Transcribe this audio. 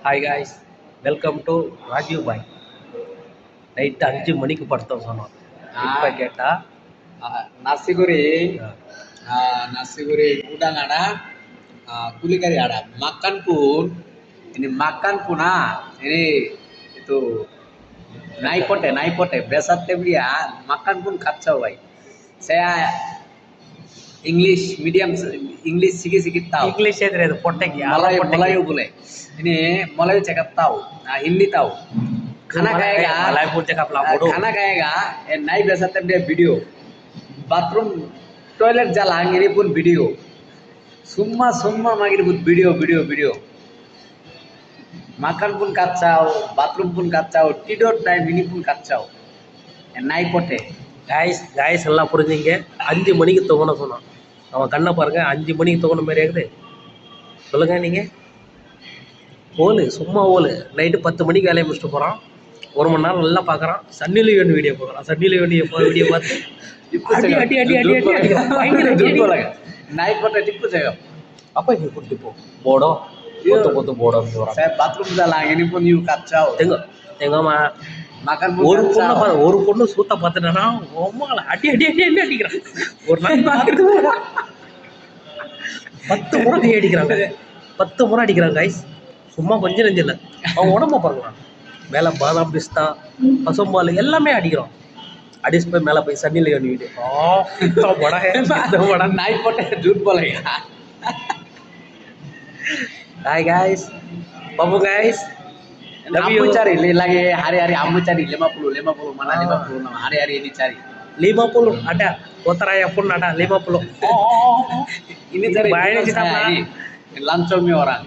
Hi guys, welcome to Rajiv bye. Night 5 மணிக்கு படுத்தோம் சொன்னோம். இப்போ கேட்டால் nasi goreng nasi goreng udang ada kuli kari ada makan pun ini itu naik pote besar dia makan pun kacau baik. Saya English medium English sikit tahu. English itu potek ya. Melayu boleh. Ini Melayu cakap tahu. Nah Hindi tahu. खाना खाएगा मलाई पूछ का बोलो खाना खाएगा नाई biasa dia video bathroom toilet jalan ini pun video semua magir pun video makan pun kacau bathroom pun kacau tidur time ini pun kacau naik pote guys எல்லாம் புரிஞ்சுங்க. 5 மணிக்கு தூங்கணும் சொன்னோம். அவன் கண்ணை பாருங்க, 5 மணிக்கு தூங்கணும் மாதிரி இருக்குது. சொல்லுங்க நீங்க. ஓலு சும்மா ஓலு நைட்டு 10 மணிக்கு வேலையை முடிச்சுட்டு போகிறான். 1 மணி நேரம் நல்லா பார்க்குறான். சன்னி லியோன் வீடியோ பார்க்குறான். சன்னி லியோன் வீடியோ பார்த்து naik pote tipu saya apa ini pun tipu bodoh foto bodoh orang. saya bathroom jalan ini pun you kacau tengok makan ஒரு பொண்ணு சூத்த பார்த்துட்டா உமால அடி அடிக்கிறான். ஒரு நாள் பார்த்துட்டு 10 முறை அடிக்கிறாங்க. 10 முறை அடிக்கிறாங்க கைஸ். சும்மா கொஞ்சம் நெஞ்சு இல்லை. அவன் உடம்ப பாருங்களாம். மேலே பாதாம் பிஸ்தா பசும்பால் எல்லாமே அடிக்கிறோம். அடிச்சு போய் மேலே போய் சன்னி லியோன் வீடியோ बड़ा नाइट पोटे झूठ बोलेगा. हाय गाइस बाबू guys ambu cari lagi hari-hari ambu cari 50 mana 50 hari-hari ini cari 50 ada Kotaraya pun ada 50. ini cari banyak kita ini lancome orang